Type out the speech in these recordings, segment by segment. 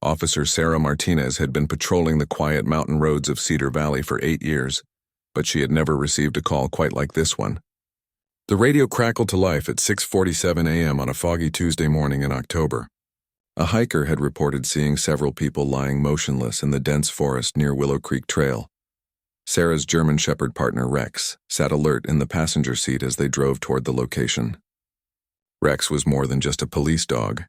Officer Sarah Martinez had been patrolling the quiet mountain roads of Cedar Valley for 8 years, but she had never received a call quite like this one. The radio crackled to life at 6:47 a.m. on a foggy Tuesday morning in October. A hiker had reported seeing several people lying motionless in the dense forest near Willow Creek Trail. Sarah's German Shepherd partner Rex sat alert in the passenger seat as they drove toward the location. Rex was more than just a police dog.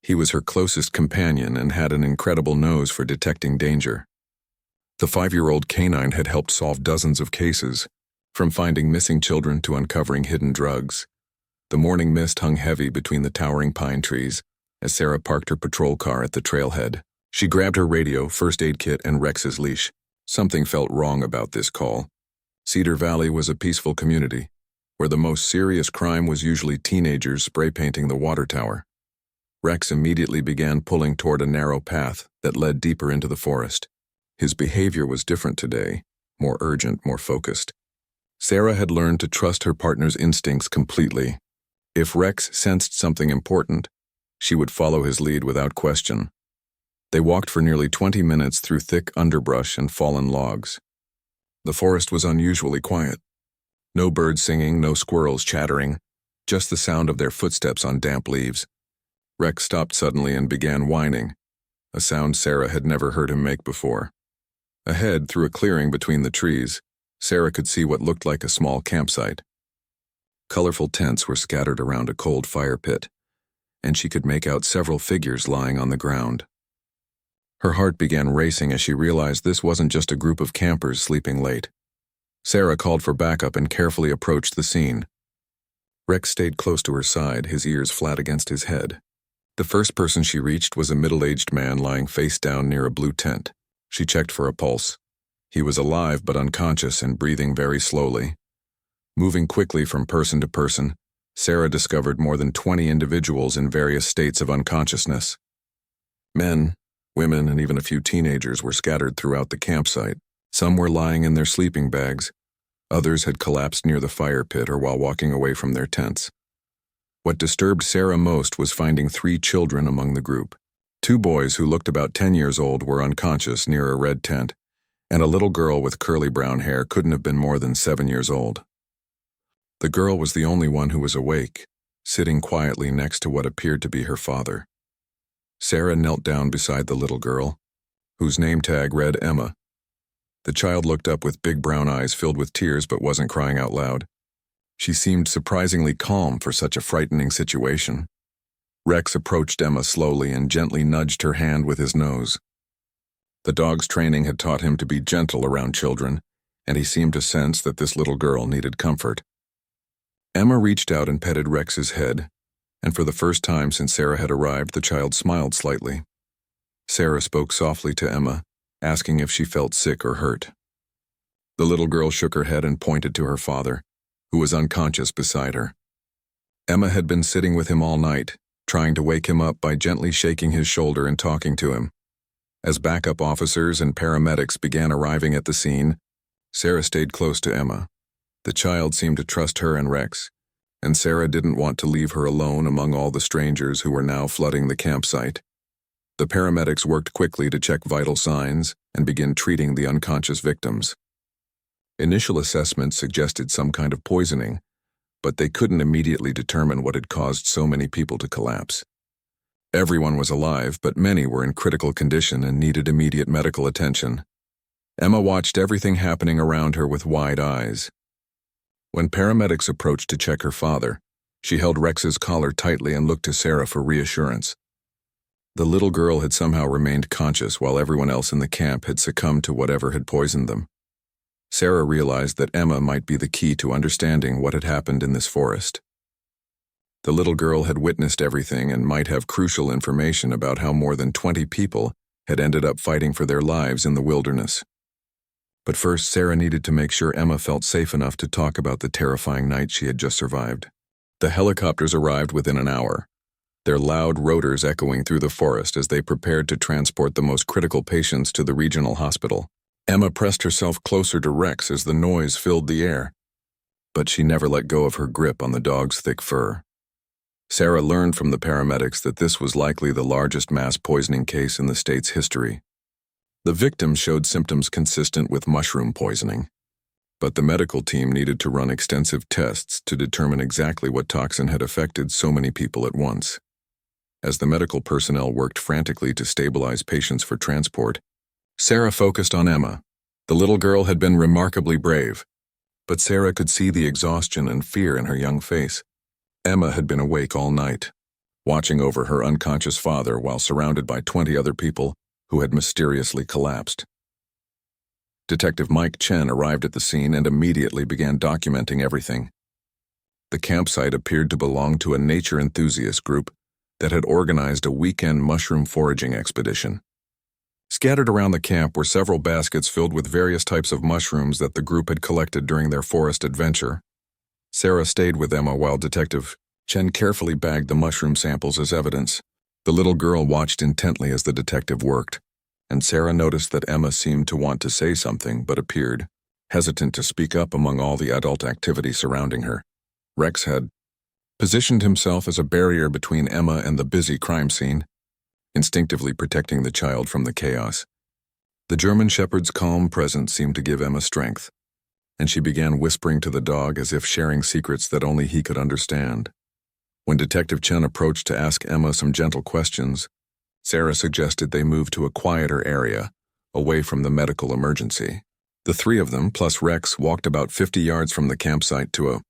He was her closest companion and had an incredible nose for detecting danger. The 5-year-old canine had helped solve dozens of cases, from finding missing children to uncovering hidden drugs. The morning mist hung heavy between the towering pine trees as Sarah parked her patrol car at the trailhead. She grabbed her radio, first aid kit, and Rex's leash. Something felt wrong about this call. Cedar Valley was a peaceful community, where the most serious crime was usually teenagers spray painting the water tower. Rex immediately began pulling toward a narrow path that led deeper into the forest. His behavior was different today, more urgent, more focused. Sarah had learned to trust her partner's instincts completely. If Rex sensed something important, she would follow his lead without question. They walked for nearly 20 minutes through thick underbrush and fallen logs. The forest was unusually quiet. No birds singing, no squirrels chattering, just the sound of their footsteps on damp leaves. Rex stopped suddenly and began whining, a sound Sarah had never heard him make before. Ahead, through a clearing between the trees, Sarah could see what looked like a small campsite. Colorful tents were scattered around a cold fire pit, and she could make out several figures lying on the ground. Her heart began racing as she realized this wasn't just a group of campers sleeping late. Sarah called for backup and carefully approached the scene. Rex stayed close to her side, his ears flat against his head. The first person she reached was a middle-aged man lying face down near a blue tent. She checked for a pulse. He was alive but unconscious and breathing very slowly. Moving quickly from person to person, Sarah discovered more than 20 individuals in various states of unconsciousness. Men, women, and even a few teenagers were scattered throughout the campsite. Some were lying in their sleeping bags. Others had collapsed near the fire pit or while walking away from their tents. What disturbed Sarah most was finding 3 children among the group. 2 boys who looked about 10 years old were unconscious near a red tent, and a little girl with curly brown hair couldn't have been more than 7 years old. The girl was the only one who was awake, sitting quietly next to what appeared to be her father. Sarah knelt down beside the little girl, whose name tag read Emma. The child looked up with big brown eyes filled with tears but wasn't crying out loud. She seemed surprisingly calm for such a frightening situation. Rex approached Emma slowly and gently nudged her hand with his nose. The dog's training had taught him to be gentle around children, and he seemed to sense that this little girl needed comfort. Emma reached out and petted Rex's head, and for the first time since Sarah had arrived, the child smiled slightly. Sarah spoke softly to Emma, asking if she felt sick or hurt. The little girl shook her head and pointed to her father, who was unconscious beside her. Emma had been sitting with him all night, trying to wake him up by gently shaking his shoulder and talking to him. As backup officers and paramedics began arriving at the scene, Sarah stayed close to Emma. The child seemed to trust her and Rex, and Sarah didn't want to leave her alone among all the strangers who were now flooding the campsite. The paramedics worked quickly to check vital signs and begin treating the unconscious victims. Initial assessments suggested some kind of poisoning, but they couldn't immediately determine what had caused so many people to collapse. Everyone was alive, but many were in critical condition and needed immediate medical attention. Emma watched everything happening around her with wide eyes. When paramedics approached to check her father, she held Rex's collar tightly and looked to Sarah for reassurance. The little girl had somehow remained conscious while everyone else in the camp had succumbed to whatever had poisoned them. Sarah realized that Emma might be the key to understanding what had happened in this forest. The little girl had witnessed everything and might have crucial information about how more than 20 people had ended up fighting for their lives in the wilderness. But first, Sarah needed to make sure Emma felt safe enough to talk about the terrifying night she had just survived. The helicopters arrived within an hour, their loud rotors echoing through the forest as they prepared to transport the most critical patients to the regional hospital. Emma pressed herself closer to Rex as the noise filled the air, but she never let go of her grip on the dog's thick fur. Sarah learned from the paramedics that this was likely the largest mass poisoning case in the state's history. The victim showed symptoms consistent with mushroom poisoning, but the medical team needed to run extensive tests to determine exactly what toxin had affected so many people at once. As the medical personnel worked frantically to stabilize patients for transport, Sarah focused on Emma. The little girl had been remarkably brave, but Sarah could see the exhaustion and fear in her young face. Emma had been awake all night, watching over her unconscious father while surrounded by 20 other people who had mysteriously collapsed. Detective Mike Chen arrived at the scene and immediately began documenting everything. The campsite appeared to belong to a nature enthusiast group that had organized a weekend mushroom foraging expedition. Scattered around the camp were several baskets filled with various types of mushrooms that the group had collected during their forest adventure. Sarah stayed with Emma while Detective Chen carefully bagged the mushroom samples as evidence. The little girl watched intently as the detective worked, and Sarah noticed that Emma seemed to want to say something but appeared hesitant to speak up among all the adult activity surrounding her. Rex had positioned himself as a barrier between Emma and the busy crime scene, instinctively protecting the child from the chaos. The German Shepherd's calm presence seemed to give Emma strength, and she began whispering to the dog as if sharing secrets that only he could understand. When Detective Chen approached to ask Emma some gentle questions, Sarah suggested they move to a quieter area, away from the medical emergency. The three of them, plus Rex, walked about 50 yards from the campsite to a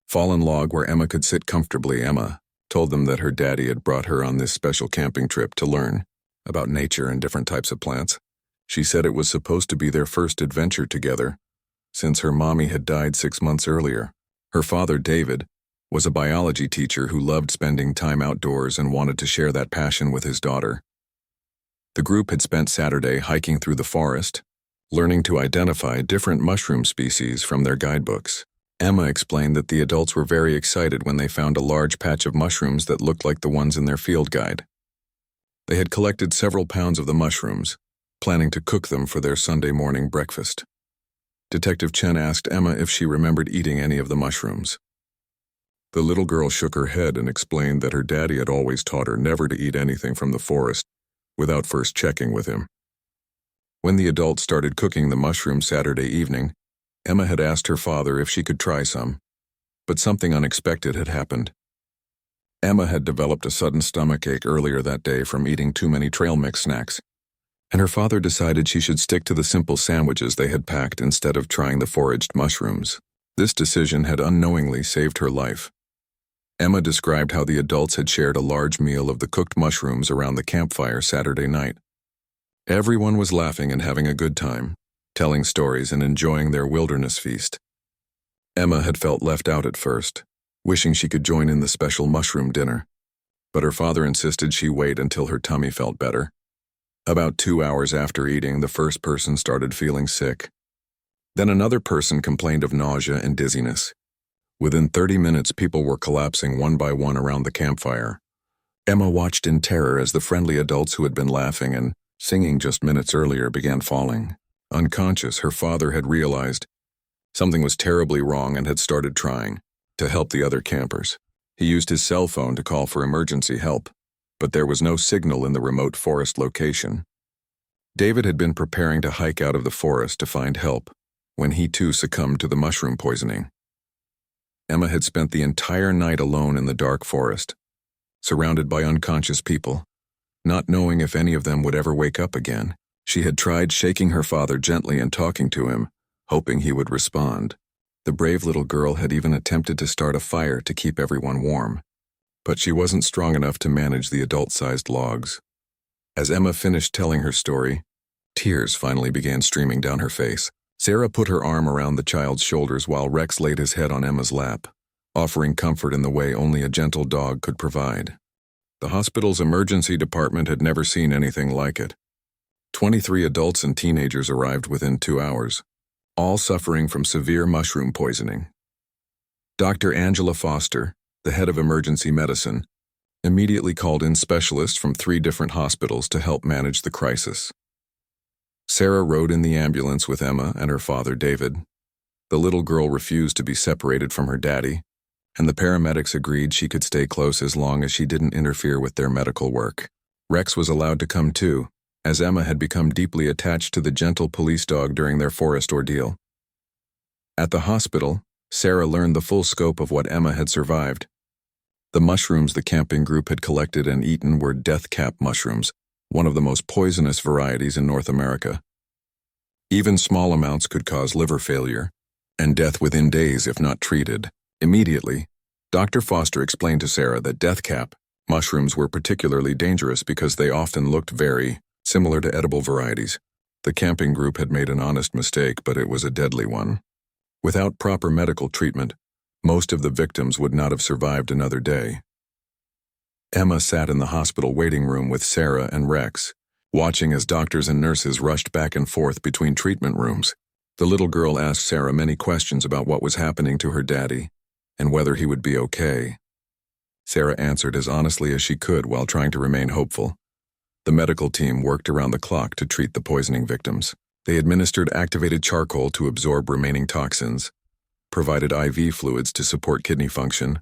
fallen log where Emma could sit comfortably. Emma told them that her daddy had brought her on this special camping trip to learn about nature and different types of plants. She said it was supposed to be their first adventure together, since her mommy had died 6 months earlier. Her father, David, was a biology teacher who loved spending time outdoors and wanted to share that passion with his daughter. The group had spent Saturday hiking through the forest, learning to identify different mushroom species from their guidebooks. Emma explained that the adults were very excited when they found a large patch of mushrooms that looked like the ones in their field guide. They had collected several pounds of the mushrooms, planning to cook them for their Sunday morning breakfast. Detective Chen asked Emma if she remembered eating any of the mushrooms. The little girl shook her head and explained that her daddy had always taught her never to eat anything from the forest without first checking with him. When the adults started cooking the mushrooms Saturday evening, Emma had asked her father if she could try some, but something unexpected had happened. Emma had developed a sudden stomachache earlier that day from eating too many trail mix snacks, and her father decided she should stick to the simple sandwiches they had packed instead of trying the foraged mushrooms. This decision had unknowingly saved her life. Emma described how the adults had shared a large meal of the cooked mushrooms around the campfire Saturday night. Everyone was laughing and having a good time, telling stories and enjoying their wilderness feast. Emma had felt left out at first, wishing she could join in the special mushroom dinner, but her father insisted she wait until her tummy felt better. About 2 hours after eating, the first person started feeling sick. Then another person complained of nausea and dizziness. Within 30 minutes, people were collapsing one by one around the campfire. Emma watched in terror as the friendly adults who had been laughing and singing just minutes earlier began falling. Unconscious, her father had realized something was terribly wrong and had started trying to help the other campers. He used his cell phone to call for emergency help, but there was no signal in the remote forest location. David had been preparing to hike out of the forest to find help when he too succumbed to the mushroom poisoning. Emma had spent the entire night alone in the dark forest, surrounded by unconscious people, not knowing if any of them would ever wake up again. She had tried shaking her father gently and talking to him, hoping he would respond. The brave little girl had even attempted to start a fire to keep everyone warm, but she wasn't strong enough to manage the adult-sized logs. As Emma finished telling her story, tears finally began streaming down her face. Sarah put her arm around the child's shoulders while Rex laid his head on Emma's lap, offering comfort in the way only a gentle dog could provide. The hospital's emergency department had never seen anything like it. 23 adults and teenagers arrived within 2 hours, all suffering from severe mushroom poisoning. Dr. Angela Foster, the head of emergency medicine, immediately called in specialists from 3 different hospitals to help manage the crisis. Sarah rode in the ambulance with Emma and her father, David. The little girl refused to be separated from her daddy, and the paramedics agreed she could stay close as long as she didn't interfere with their medical work. Rex was allowed to come too, as Emma had become deeply attached to the gentle police dog during their forest ordeal. At the hospital, Sarah learned the full scope of what Emma had survived. The mushrooms the camping group had collected and eaten were death cap mushrooms, one of the most poisonous varieties in North America. Even small amounts could cause liver failure, and death within days if not treated. Immediately, Dr. Foster explained to Sarah that death cap mushrooms were particularly dangerous because they often looked very similar to edible varieties. The camping group had made an honest mistake, but it was a deadly one. Without proper medical treatment, most of the victims would not have survived another day. Emma sat in the hospital waiting room with Sarah and Rex, watching as doctors and nurses rushed back and forth between treatment rooms. The little girl asked Sarah many questions about what was happening to her daddy and whether he would be okay. Sarah answered as honestly as she could while trying to remain hopeful. The medical team worked around the clock to treat the poisoning victims. They administered activated charcoal to absorb remaining toxins, provided IV fluids to support kidney function,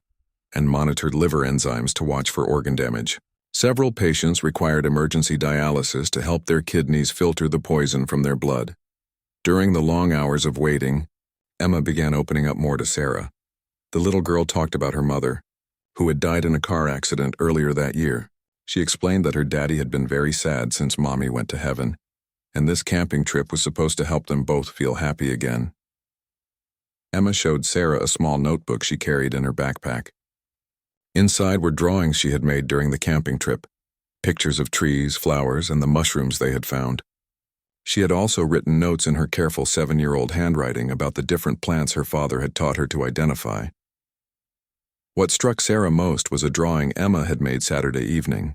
and monitored liver enzymes to watch for organ damage. Several patients required emergency dialysis to help their kidneys filter the poison from their blood. During the long hours of waiting, Emma began opening up more to Sarah. The little girl talked about her mother, who had died in a car accident earlier that year. She explained that her daddy had been very sad since Mommy went to heaven, and this camping trip was supposed to help them both feel happy again. Emma showed Sarah a small notebook she carried in her backpack. Inside were drawings she had made during the camping trip, pictures of trees, flowers, and the mushrooms they had found. She had also written notes in her careful 7-year-old handwriting about the different plants her father had taught her to identify. What struck Sarah most was a drawing Emma had made Saturday evening,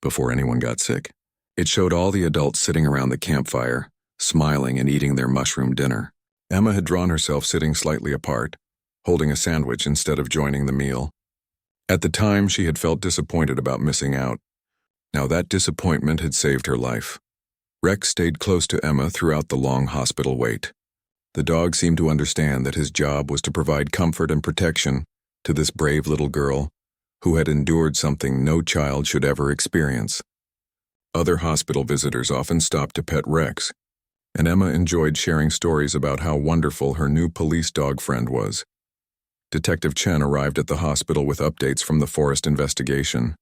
before anyone got sick. It showed all the adults sitting around the campfire, smiling and eating their mushroom dinner. Emma had drawn herself sitting slightly apart, holding a sandwich instead of joining the meal. At the time, she had felt disappointed about missing out. Now that disappointment had saved her life. Rex stayed close to Emma throughout the long hospital wait. The dog seemed to understand that his job was to provide comfort and protection to this brave little girl who had endured something no child should ever experience. Other hospital visitors often stopped to pet Rex, and Emma enjoyed sharing stories about how wonderful her new police dog friend was. Detective Chen arrived at the hospital with updates from the forest investigation.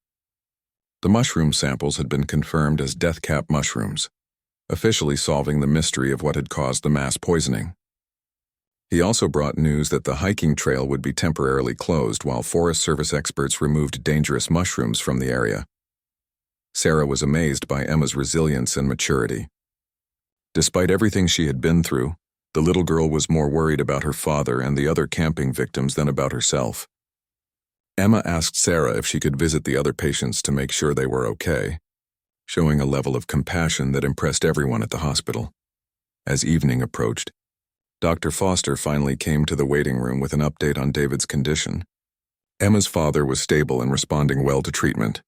The mushroom samples had been confirmed as death cap mushrooms, officially solving the mystery of what had caused the mass poisoning. He also brought news that the hiking trail would be temporarily closed while Forest Service experts removed dangerous mushrooms from the area. Sarah was amazed by Emma's resilience and maturity. Despite everything she had been through, the little girl was more worried about her father and the other camping victims than about herself. Emma asked Sarah if she could visit the other patients to make sure they were okay, showing a level of compassion that impressed everyone at the hospital. As evening approached, Dr. Foster finally came to the waiting room with an update on David's condition. Emma's father was stable and responding well to treatment.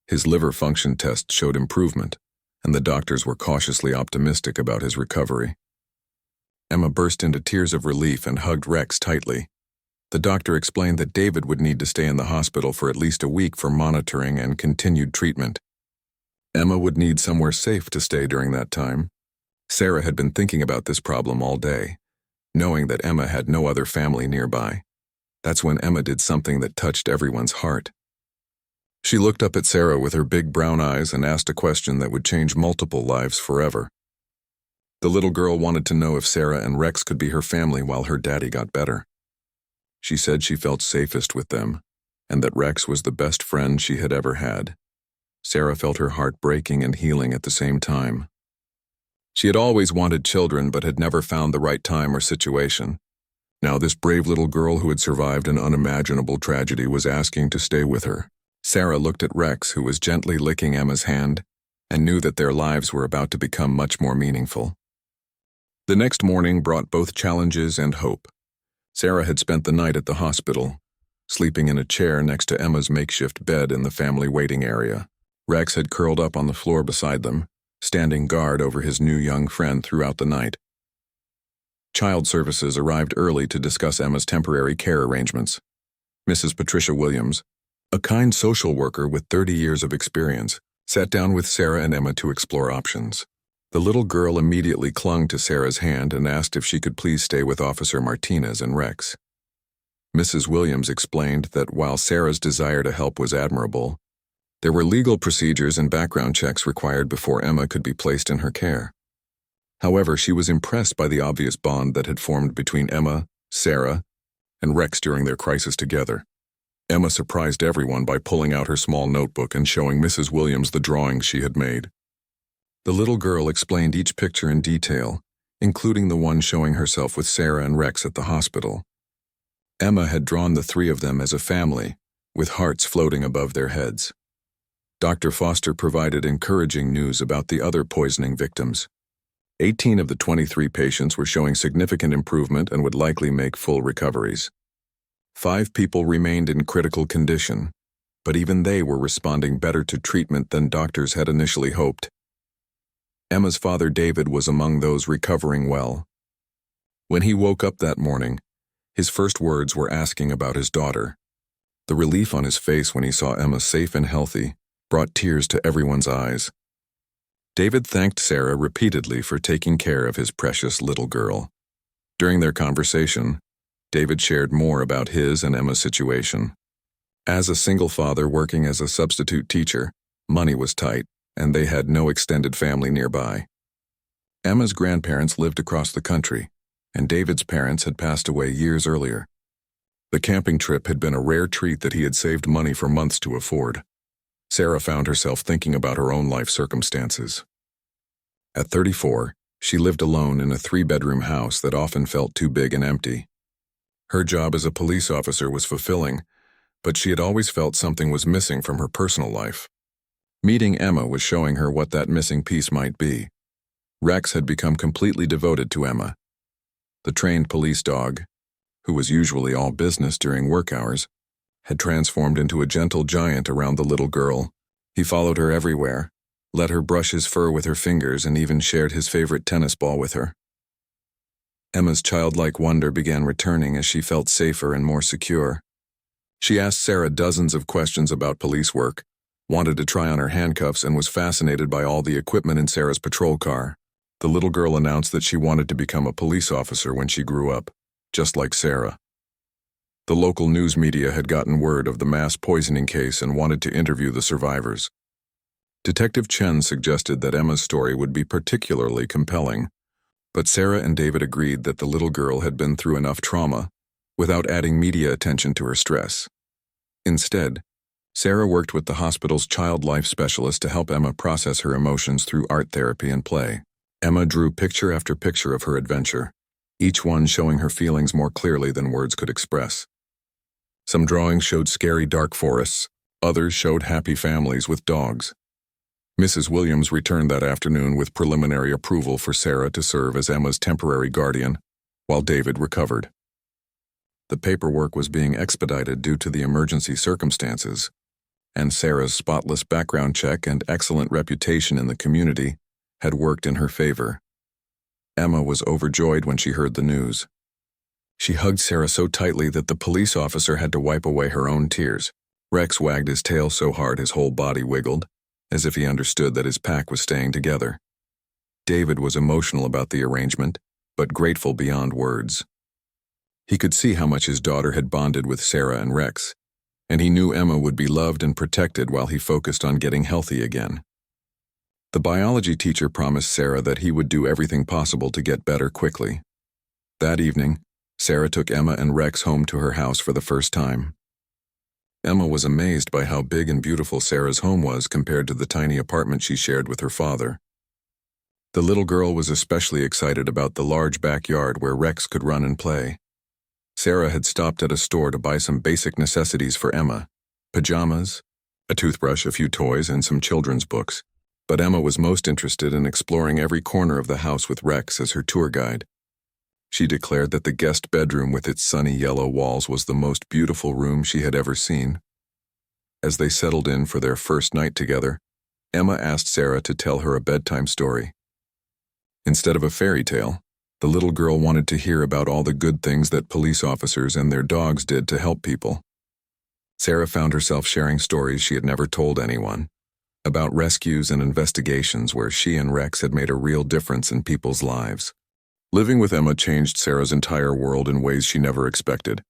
His liver function test showed improvement, and the doctors were cautiously optimistic about his recovery. Emma burst into tears of relief and hugged Rex tightly. The doctor explained that David would need to stay in the hospital for at least a week for monitoring and continued treatment. Emma would need somewhere safe to stay during that time. Sarah had been thinking about this problem all day, knowing that Emma had no other family nearby. That's when Emma did something that touched everyone's heart. She looked up at Sarah with her big brown eyes and asked a question that would change multiple lives forever. The little girl wanted to know if Sarah and Rex could be her family while her daddy got better. She said she felt safest with them, and that Rex was the best friend she had ever had. Sarah felt her heart breaking and healing at the same time. She had always wanted children but had never found the right time or situation. Now this brave little girl who had survived an unimaginable tragedy was asking to stay with her. Sarah looked at Rex, who was gently licking Emma's hand, and knew that their lives were about to become much more meaningful. The next morning brought both challenges and hope. Sarah had spent the night at the hospital, sleeping in a chair next to Emma's makeshift bed in the family waiting area. Rex had curled up on the floor beside them, standing guard over his new young friend throughout the night. Child services arrived early to discuss Emma's temporary care arrangements. Mrs. Patricia Williams, a kind social worker with 30 years of experience, sat down with Sarah and Emma to explore options. The little girl immediately clung to Sarah's hand and asked if she could please stay with Officer Martinez and Rex. Mrs. Williams explained that while Sarah's desire to help was admirable, there were legal procedures and background checks required before Emma could be placed in her care. However, she was impressed by the obvious bond that had formed between Emma, Sarah, and Rex during their crisis together. Emma surprised everyone by pulling out her small notebook and showing Mrs. Williams the drawings she had made. The little girl explained each picture in detail, including the one showing herself with Sarah and Rex at the hospital. Emma had drawn the three of them as a family, with hearts floating above their heads. Dr. Foster provided encouraging news about the other poisoning victims. 18 of the 23 patients were showing significant improvement and would likely make full recoveries. 5 people remained in critical condition, but even they were responding better to treatment than doctors had initially hoped. Emma's father, David, was among those recovering well. When he woke up that morning, his first words were asking about his daughter. The relief on his face when he saw Emma safe and healthy brought tears to everyone's eyes. David thanked Sarah repeatedly for taking care of his precious little girl. During their conversation, David shared more about his and Emma's situation. As a single father working as a substitute teacher, money was tight, and they had no extended family nearby. Emma's grandparents lived across the country, and David's parents had passed away years earlier. The camping trip had been a rare treat that he had saved money for months to afford. Sarah found herself thinking about her own life circumstances. At 34, she lived alone in a 3-bedroom house that often felt too big and empty. Her job as a police officer was fulfilling, but she had always felt something was missing from her personal life. Meeting Emma was showing her what that missing piece might be. Rex had become completely devoted to Emma. The trained police dog, who was usually all business during work hours, had transformed into a gentle giant around the little girl. He followed her everywhere, let her brush his fur with her fingers, and even shared his favorite tennis ball with her. Emma's childlike wonder began returning as she felt safer and more secure. She asked Sarah dozens of questions about police work, wanted to try on her handcuffs, and was fascinated by all the equipment in Sarah's patrol car. The little girl announced that she wanted to become a police officer when she grew up, just like Sarah. The local news media had gotten word of the mass poisoning case and wanted to interview the survivors. Detective Chen suggested that Emma's story would be particularly compelling, but Sarah and David agreed that the little girl had been through enough trauma without adding media attention to her stress. Instead, Sarah worked with the hospital's child life specialist to help Emma process her emotions through art therapy and play. Emma drew picture after picture of her adventure, each one showing her feelings more clearly than words could express. Some drawings showed scary dark forests, others showed happy families with dogs. Mrs. Williams returned that afternoon with preliminary approval for Sarah to serve as Emma's temporary guardian, while David recovered. The paperwork was being expedited due to the emergency circumstances, and Sarah's spotless background check and excellent reputation in the community had worked in her favor. Emma was overjoyed when she heard the news. She hugged Sarah so tightly that the police officer had to wipe away her own tears. Rex wagged his tail so hard his whole body wiggled, as if he understood that his pack was staying together. David was emotional about the arrangement, but grateful beyond words. He could see how much his daughter had bonded with Sarah and Rex, and he knew Emma would be loved and protected while he focused on getting healthy again. The biology teacher promised Sarah that he would do everything possible to get better quickly. That evening, Sarah took Emma and Rex home to her house for the first time. Emma was amazed by how big and beautiful Sarah's home was compared to the tiny apartment she shared with her father. The little girl was especially excited about the large backyard where Rex could run and play. Sarah had stopped at a store to buy some basic necessities for Emma: pajamas, a toothbrush, a few toys, and some children's books. But Emma was most interested in exploring every corner of the house with Rex as her tour guide. She declared that the guest bedroom with its sunny yellow walls was the most beautiful room she had ever seen. As they settled in for their first night together, Emma asked Sarah to tell her a bedtime story. Instead of a fairy tale, the little girl wanted to hear about all the good things that police officers and their dogs did to help people. Sarah found herself sharing stories she had never told anyone, about rescues and investigations where she and Rex had made a real difference in people's lives. Living with Emma changed Sarah's entire world in ways she never expected.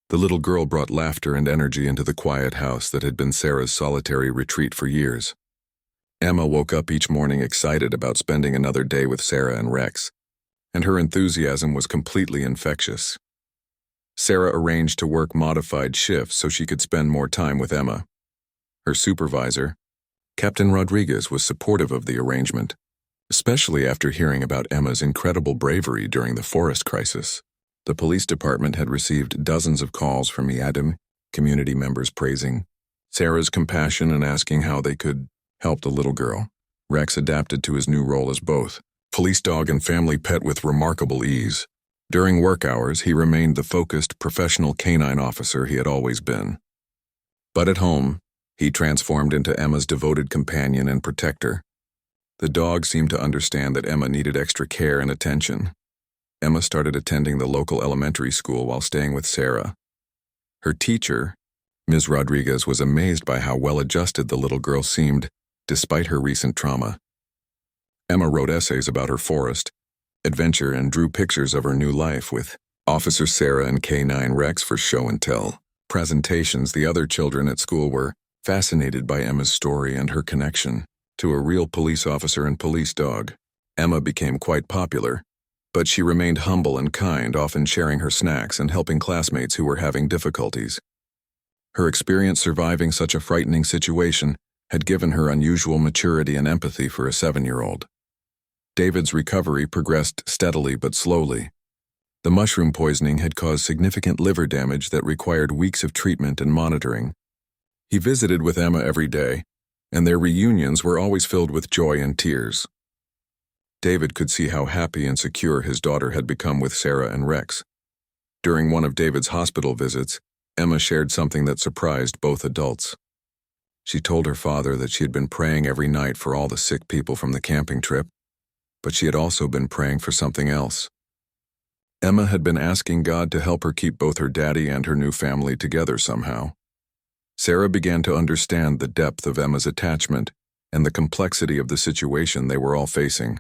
The little girl brought laughter and energy into the quiet house that had been Sarah's solitary retreat for years. Emma woke up each morning excited about spending another day with Sarah and Rex, and her enthusiasm was completely infectious. Sarah arranged to work modified shifts so she could spend more time with Emma. Her supervisor, Captain Rodriguez, was supportive of the arrangement, especially after hearing about Emma's incredible bravery during the forest crisis. The police department had received dozens of calls from Yadim community members praising Sarah's compassion and asking how they could help the little girl. Rex adapted to his new role as both police dog and family pet with remarkable ease. During work hours, he remained the focused, professional canine officer he had always been. But at home, he transformed into Emma's devoted companion and protector. The dog seemed to understand that Emma needed extra care and attention. Emma started attending the local elementary school while staying with Sarah. Her teacher, Ms. Rodriguez, was amazed by how well-adjusted the little girl seemed, despite her recent trauma. Emma wrote essays about her forest, adventure, and drew pictures of her new life with Officer Sarah and K9 Rex for show and tell presentations. The other children at school were fascinated by Emma's story and her connection to a real police officer and police dog. Emma became quite popular, but she remained humble and kind, often sharing her snacks and helping classmates who were having difficulties. Her experience surviving such a frightening situation had given her unusual maturity and empathy for a 7-year-old. David's recovery progressed steadily but slowly. The mushroom poisoning had caused significant liver damage that required weeks of treatment and monitoring. He visited with Emma every day, and their reunions were always filled with joy and tears. David could see how happy and secure his daughter had become with Sarah and Rex. During one of David's hospital visits, Emma shared something that surprised both adults. She told her father that she had been praying every night for all the sick people from the camping trip, but she had also been praying for something else. Emma had been asking God to help her keep both her daddy and her new family together somehow. Sarah began to understand the depth of Emma's attachment and the complexity of the situation they were all facing.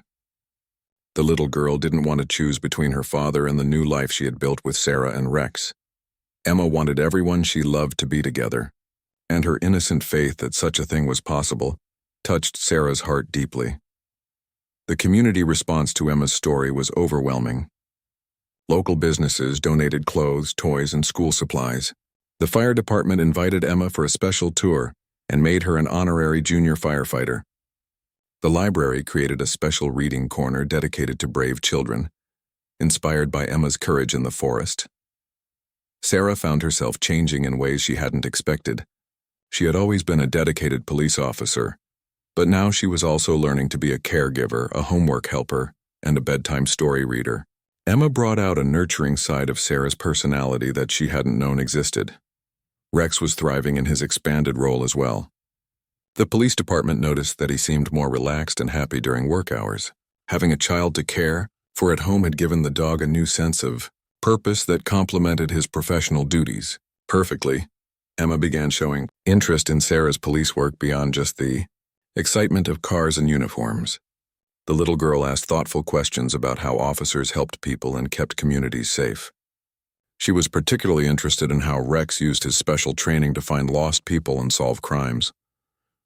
The little girl didn't want to choose between her father and the new life she had built with Sarah and Rex. Emma wanted everyone she loved to be together, and her innocent faith that such a thing was possible touched Sarah's heart deeply. The community response to Emma's story was overwhelming. Local businesses donated clothes, toys, and school supplies. The fire department invited Emma for a special tour and made her an honorary junior firefighter. The library created a special reading corner dedicated to brave children, inspired by Emma's courage in the forest. Sarah found herself changing in ways she hadn't expected. She had always been a dedicated police officer, but now she was also learning to be a caregiver, a homework helper, and a bedtime story reader. Emma brought out a nurturing side of Sarah's personality that she hadn't known existed. Rex was thriving in his expanded role as well. The police department noticed that he seemed more relaxed and happy during work hours. Having a child to care for at home had given the dog a new sense of purpose that complemented his professional duties perfectly. Emma began showing interest in Sarah's police work beyond just the excitement of cars and uniforms. The little girl asked thoughtful questions about how officers helped people and kept communities safe. She was particularly interested in how Rex used his special training to find lost people and solve crimes.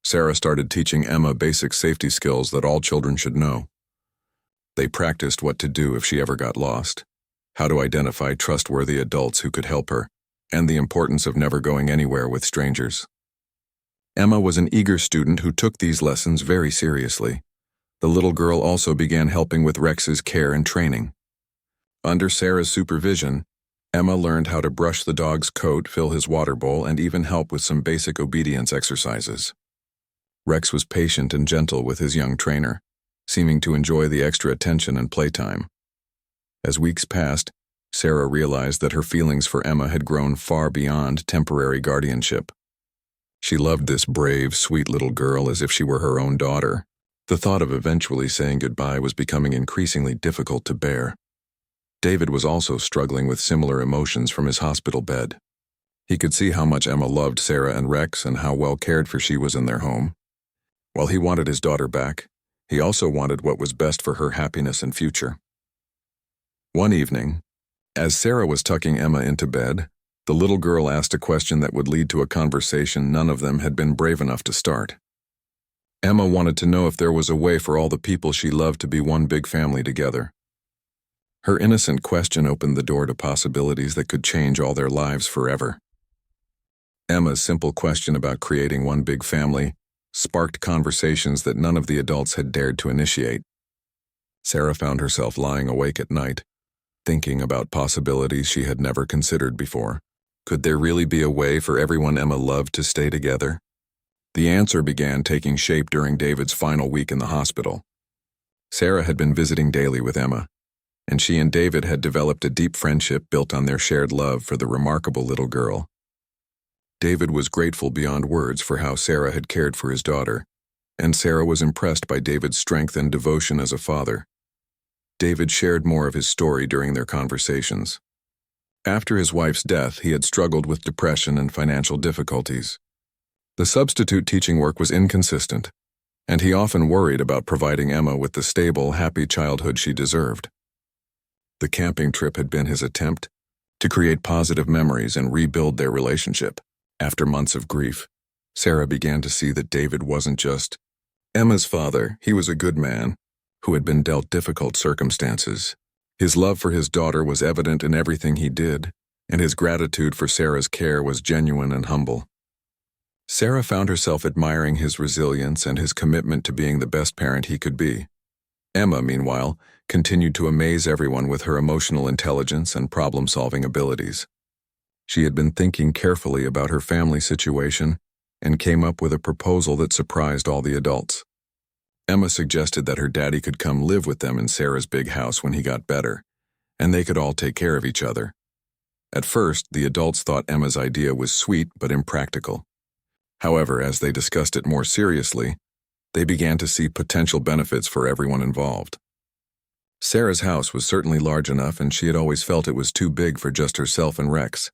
Sarah started teaching Emma basic safety skills that all children should know. They practiced what to do if she ever got lost, how to identify trustworthy adults who could help her, and the importance of never going anywhere with strangers. Emma was an eager student who took these lessons very seriously. The little girl also began helping with Rex's care and training. Under Sarah's supervision, Emma learned how to brush the dog's coat, fill his water bowl, and even help with some basic obedience exercises. Rex was patient and gentle with his young trainer, seeming to enjoy the extra attention and playtime. As weeks passed, Sarah realized that her feelings for Emma had grown far beyond temporary guardianship. She loved this brave, sweet little girl as if she were her own daughter. The thought of eventually saying goodbye was becoming increasingly difficult to bear. David was also struggling with similar emotions from his hospital bed. He could see how much Emma loved Sarah and Rex and how well cared for she was in their home. While he wanted his daughter back, he also wanted what was best for her happiness and future. One evening, as Sarah was tucking Emma into bed, the little girl asked a question that would lead to a conversation none of them had been brave enough to start. Emma wanted to know if there was a way for all the people she loved to be one big family together. Her innocent question opened the door to possibilities that could change all their lives forever. Emma's simple question about creating one big family sparked conversations that none of the adults had dared to initiate. Sarah found herself lying awake at night, thinking about possibilities she had never considered before. Could there really be a way for everyone Emma loved to stay together? The answer began taking shape during David's final week in the hospital. Sarah had been visiting daily with Emma, and she and David had developed a deep friendship built on their shared love for the remarkable little girl. David was grateful beyond words for how Sarah had cared for his daughter, and Sarah was impressed by David's strength and devotion as a father. David shared more of his story during their conversations. After his wife's death, he had struggled with depression and financial difficulties. The substitute teaching work was inconsistent, and he often worried about providing Emma with the stable, happy childhood she deserved. The camping trip had been his attempt to create positive memories and rebuild their relationship. After months of grief, Sarah began to see that David wasn't just Emma's father. He was a good man who had been dealt difficult circumstances. His love for his daughter was evident in everything he did, and his gratitude for Sarah's care was genuine and humble. Sarah found herself admiring his resilience and his commitment to being the best parent he could be. Emma, meanwhile, continued to amaze everyone with her emotional intelligence and problem-solving abilities. She had been thinking carefully about her family situation and came up with a proposal that surprised all the adults. Emma suggested that her daddy could come live with them in Sarah's big house when he got better, and they could all take care of each other. At first, the adults thought Emma's idea was sweet but impractical. However, as they discussed it more seriously, they began to see potential benefits for everyone involved. Sarah's house was certainly large enough, and she had always felt it was too big for just herself and Rex.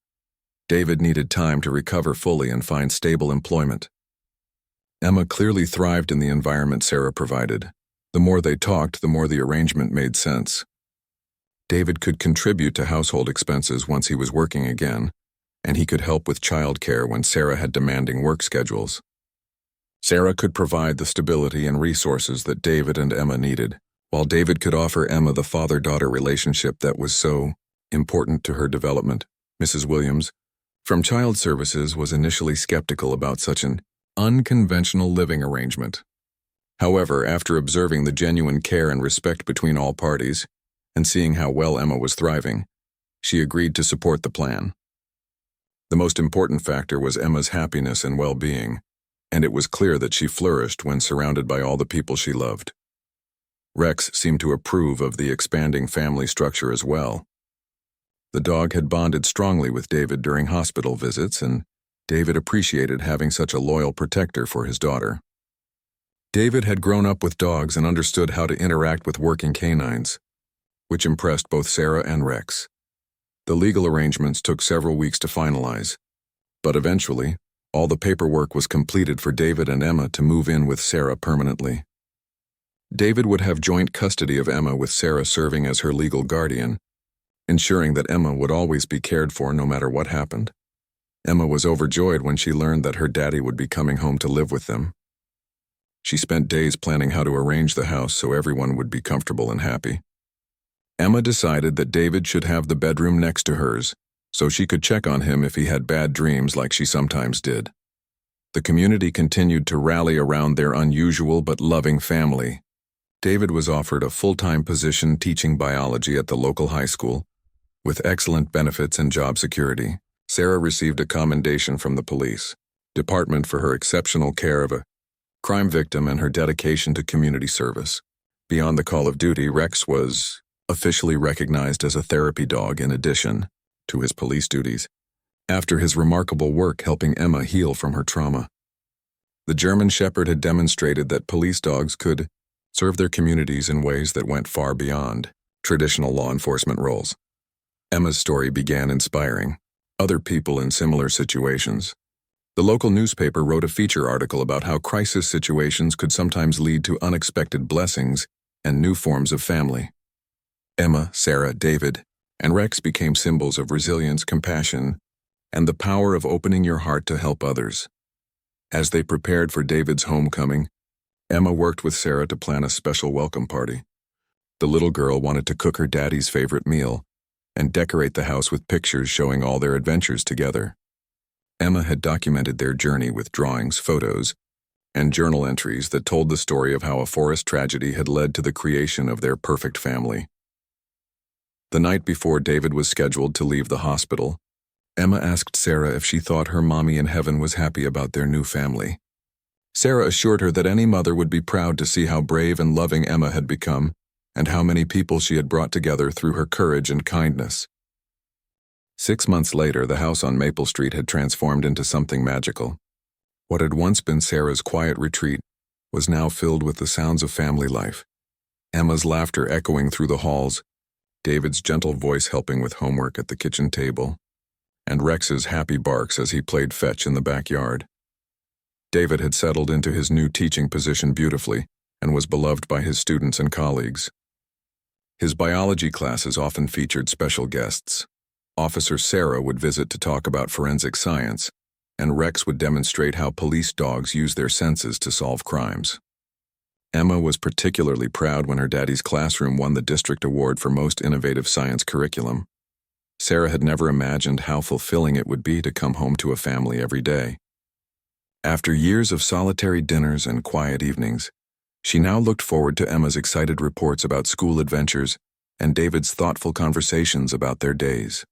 David needed time to recover fully and find stable employment. Emma clearly thrived in the environment Sarah provided. The more they talked, the more the arrangement made sense. David could contribute to household expenses once he was working again, and he could help with childcare when Sarah had demanding work schedules. Sarah could provide the stability and resources that David and Emma needed, while David could offer Emma the father-daughter relationship that was so important to her development. Mrs. Williams, from Child Services, was initially skeptical about such an unconventional living arrangement. However, after observing the genuine care and respect between all parties, and seeing how well Emma was thriving, she agreed to support the plan. The most important factor was Emma's happiness and well-being, and it was clear that she flourished when surrounded by all the people she loved. Rex seemed to approve of the expanding family structure as well. The dog had bonded strongly with David during hospital visits, and David appreciated having such a loyal protector for his daughter. David had grown up with dogs and understood how to interact with working canines, which impressed both Sarah and Rex. The legal arrangements took several weeks to finalize, but eventually, all the paperwork was completed for David and Emma to move in with Sarah permanently. David would have joint custody of Emma, with Sarah serving as her legal guardian, ensuring that Emma would always be cared for no matter what happened. Emma was overjoyed when she learned that her daddy would be coming home to live with them. She spent days planning how to arrange the house so everyone would be comfortable and happy. Emma decided that David should have the bedroom next to hers, so she could check on him if he had bad dreams like she sometimes did. The community continued to rally around their unusual but loving family. David was offered a full-time position teaching biology at the local high school, with excellent benefits and job security. Sarah received a commendation from the police department for her exceptional care of a crime victim and her dedication to community service. Beyond the call of duty, Rex was officially recognized as a therapy dog in addition to his police duties, after his remarkable work helping Emma heal from her trauma. The German Shepherd had demonstrated that police dogs could serve their communities in ways that went far beyond traditional law enforcement roles. Emma's story began inspiring. other people in similar situations. The local newspaper wrote a feature article about how crisis situations could sometimes lead to unexpected blessings and new forms of family. Emma, Sarah, David, and Rex became symbols of resilience, compassion, and the power of opening your heart to help others. As they prepared for David's homecoming, Emma worked with Sarah to plan a special welcome party. The little girl wanted to cook her daddy's favorite meal and decorate the house with pictures showing all their adventures together. Emma had documented their journey with drawings, photos, and journal entries that told the story of how a forest tragedy had led to the creation of their perfect family. The night before David was scheduled to leave the hospital, Emma asked Sarah if she thought her mommy in heaven was happy about their new family. Sarah assured her that any mother would be proud to see how brave and loving Emma had become and how many people she had brought together through her courage and kindness. 6 months later, the house on Maple Street had transformed into something magical. What had once been Sarah's quiet retreat was now filled with the sounds of family life. Emma's laughter echoing through the halls, David's gentle voice helping with homework at the kitchen table, and Rex's happy barks as he played fetch in the backyard. David had settled into his new teaching position beautifully and was beloved by his students and colleagues. His biology classes often featured special guests. Officer Sarah would visit to talk about forensic science, and Rex would demonstrate how police dogs use their senses to solve crimes. Emma was particularly proud when her daddy's classroom won the district award for most innovative science curriculum. Sarah had never imagined how fulfilling it would be to come home to a family every day. After years of solitary dinners and quiet evenings, she now looked forward to Emma's excited reports about school adventures and David's thoughtful conversations about their days.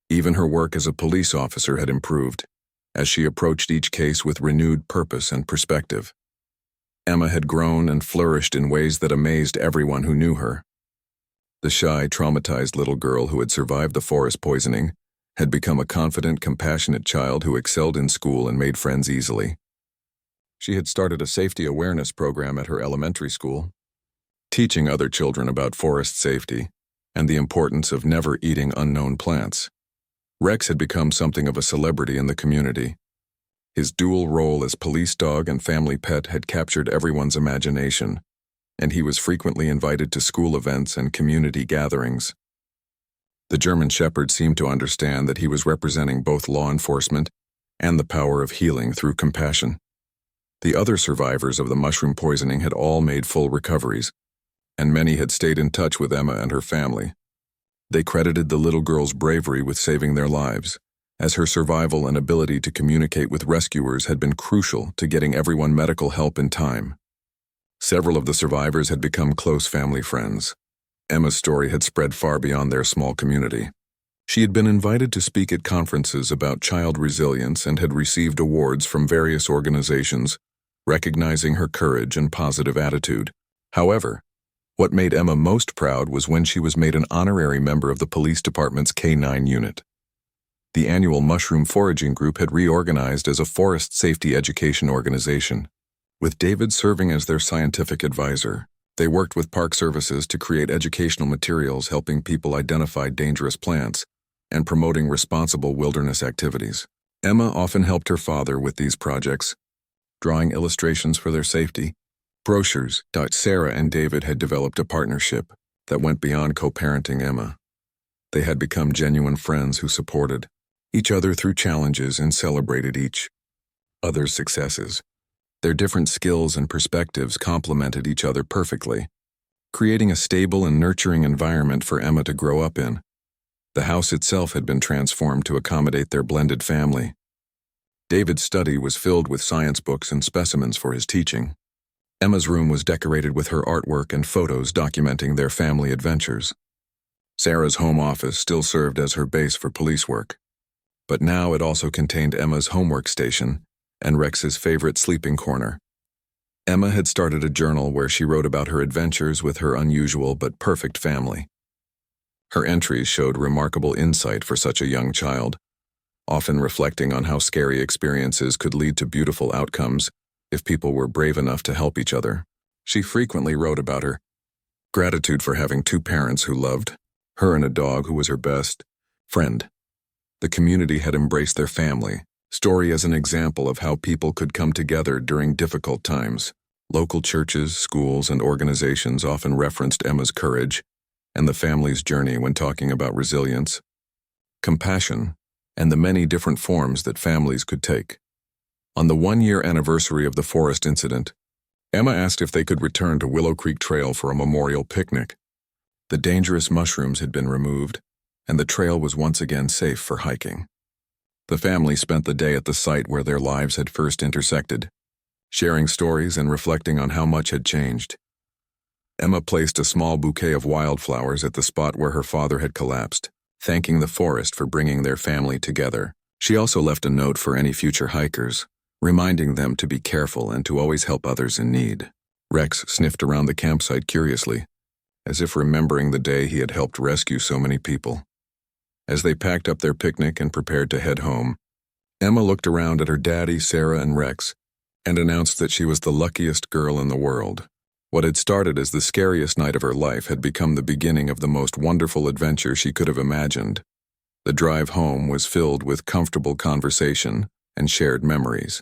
Even her work as a police officer had improved, as she approached each case with renewed purpose and perspective. Emma had grown and flourished in ways that amazed everyone who knew her. The shy, traumatized little girl who had survived the forest poisoning had become a confident, compassionate child who excelled in school and made friends easily. She had started a safety awareness program at her elementary school, teaching other children about forest safety and the importance of never eating unknown plants. Rex had become something of a celebrity in the community. His dual role as police dog and family pet had captured everyone's imagination, and he was frequently invited to school events and community gatherings. The German Shepherd seemed to understand that he was representing both law enforcement and the power of healing through compassion. The other survivors of the mushroom poisoning had all made full recoveries, and many had stayed in touch with Emma and her family. They credited the little girl's bravery with saving their lives, as her survival and ability to communicate with rescuers had been crucial to getting everyone medical help in time. Several of the survivors had become close family friends. Emma's story had spread far beyond their small community. She had been invited to speak at conferences about child resilience and had received awards from various organizations, recognizing her courage and positive attitude. However, what made Emma most proud was when she was made an honorary member of the police department's K-9 unit. The annual mushroom foraging group had reorganized as a forest safety education organization. With David serving as their scientific advisor, they worked with park services to create educational materials helping people identify dangerous plants and promoting responsible wilderness activities. Emma often helped her father with these projects, drawing illustrations for their safety, brochures. Sarah and David had developed a partnership that went beyond co-parenting Emma. They had become genuine friends who supported each other through challenges and celebrated each other's successes. Their different skills and perspectives complemented each other perfectly, creating a stable and nurturing environment for Emma to grow up in. The house itself had been transformed to accommodate their blended family. David's study was filled with science books and specimens for his teaching. Emma's room was decorated with her artwork and photos documenting their family adventures. Sarah's home office still served as her base for police work, but now it also contained Emma's homework station and Rex's favorite sleeping corner. Emma had started a journal where she wrote about her adventures with her unusual but perfect family. Her entries showed remarkable insight for such a young child, often reflecting on how scary experiences could lead to beautiful outcomes if people were brave enough to help each other. She frequently wrote about her gratitude for having two parents who loved her and a dog who was her best friend. The community had embraced their family story as an example of how people could come together during difficult times. Local churches, schools, and organizations often referenced Emma's courage and the family's journey when talking about resilience, compassion, and the many different forms that families could take. On the one-year anniversary of the forest incident, Emma asked if they could return to Willow Creek Trail for a memorial picnic. The dangerous mushrooms had been removed, and the trail was once again safe for hiking. The family spent the day at the site where their lives had first intersected, sharing stories and reflecting on how much had changed. Emma placed a small bouquet of wildflowers at the spot where her father had collapsed, thanking the forest for bringing their family together. She also left a note for any future hikers, reminding them to be careful and to always help others in need. Rex sniffed around the campsite curiously, as if remembering the day he had helped rescue so many people. As they packed up their picnic and prepared to head home, Emma looked around at her daddy, Sarah, and Rex, and announced that she was the luckiest girl in the world. What had started as the scariest night of her life had become the beginning of the most wonderful adventure she could have imagined. The drive home was filled with comfortable conversation and shared memories.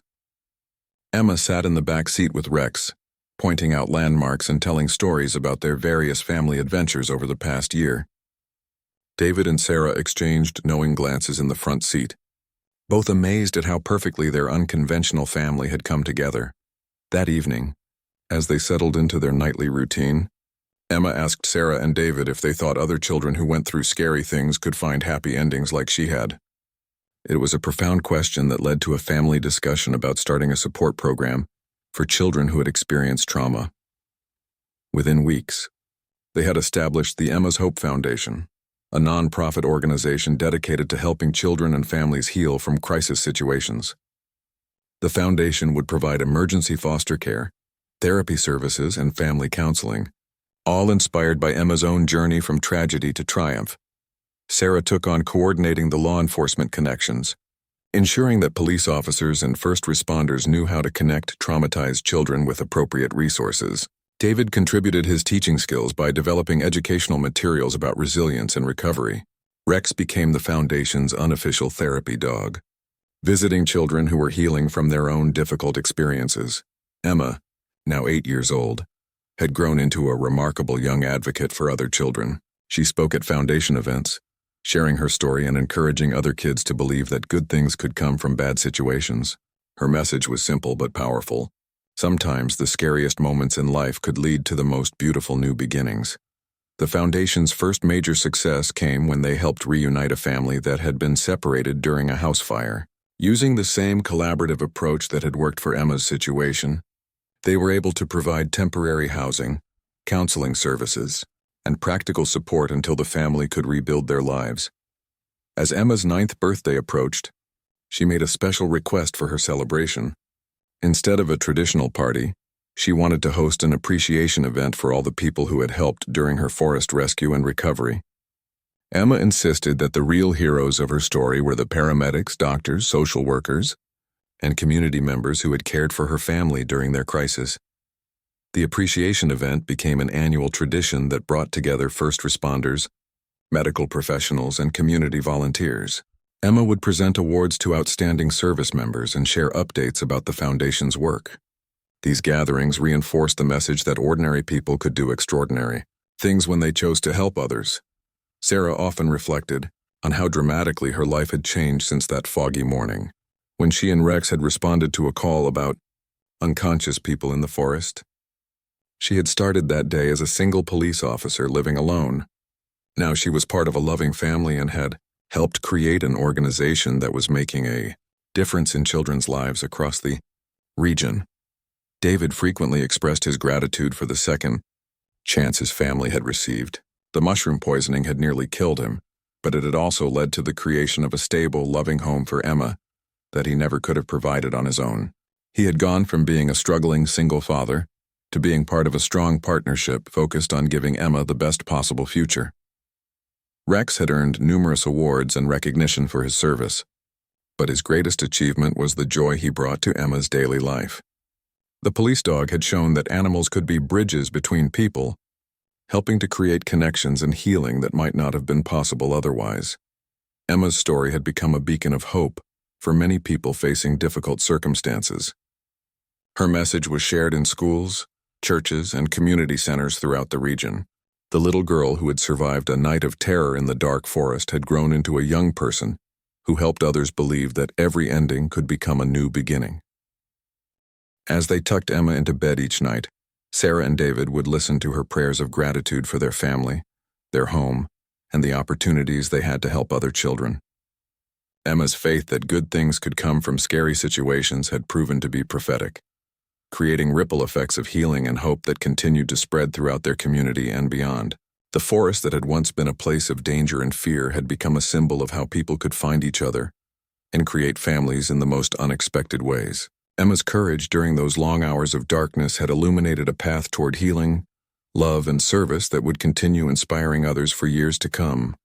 Emma sat in the back seat with Rex, pointing out landmarks and telling stories about their various family adventures over the past year. David and Sarah exchanged knowing glances in the front seat, both amazed at how perfectly their unconventional family had come together. That evening, as they settled into their nightly routine, Emma asked Sarah and David if they thought other children who went through scary things could find happy endings like she had. It was a profound question that led to a family discussion about starting a support program for children who had experienced trauma. Within weeks, they had established the Emma's Hope Foundation, a non-profit organization dedicated to helping children and families heal from crisis situations. The foundation would provide emergency foster care, therapy services, and family counseling, all inspired by Emma's own journey from tragedy to triumph. Sarah took on coordinating the law enforcement connections, ensuring that police officers and first responders knew how to connect traumatized children with appropriate resources. David contributed his teaching skills by developing educational materials about resilience and recovery. Rex became the foundation's unofficial therapy dog, visiting children who were healing from their own difficult experiences. Emma, now 8 years old, had grown into a remarkable young advocate for other children. She spoke at foundation events, sharing her story and encouraging other kids to believe that good things could come from bad situations. Her message was simple but powerful. Sometimes the scariest moments in life could lead to the most beautiful new beginnings. The foundation's first major success came when they helped reunite a family that had been separated during a house fire. Using the same collaborative approach that had worked for Emma's situation, they were able to provide temporary housing, counseling services, and practical support until the family could rebuild their lives. As Emma's 9th birthday approached, she made a special request for her celebration. Instead of a traditional party, she wanted to host an appreciation event for all the people who had helped during her forest rescue and recovery. Emma insisted that the real heroes of her story were the paramedics, doctors, social workers, and community members who had cared for her family during their crisis. The appreciation event became an annual tradition that brought together first responders, medical professionals, and community volunteers. Emma would present awards to outstanding service members and share updates about the foundation's work. These gatherings reinforced the message that ordinary people could do extraordinary things when they chose to help others. Sarah often reflected on how dramatically her life had changed since that foggy morning, when she and Rex had responded to a call about unconscious people in the forest. She had started that day as a single police officer living alone. Now she was part of a loving family and had helped create an organization that was making a difference in children's lives across the region. David frequently expressed his gratitude for the second chance his family had received. The mushroom poisoning had nearly killed him, but it had also led to the creation of a stable, loving home for Emma that he never could have provided on his own. He had gone from being a struggling single father to being part of a strong partnership focused on giving Emma the best possible future. Rex had earned numerous awards and recognition for his service, but his greatest achievement was the joy he brought to Emma's daily life. The police dog had shown that animals could be bridges between people, helping to create connections and healing that might not have been possible otherwise. Emma's story had become a beacon of hope for many people facing difficult circumstances. Her message was shared in schools, churches, and community centers throughout the region. The little girl who had survived a night of terror in the dark forest had grown into a young person who helped others believe that every ending could become a new beginning. As they tucked Emma into bed each night, Sarah and David would listen to her prayers of gratitude for their family, their home, and the opportunities they had to help other children. Emma's faith that good things could come from scary situations had proven to be prophetic, creating ripple effects of healing and hope that continued to spread throughout their community and beyond. The forest that had once been a place of danger and fear had become a symbol of how people could find each other and create families in the most unexpected ways. Emma's courage during those long hours of darkness had illuminated a path toward healing, love, and service that would continue inspiring others for years to come.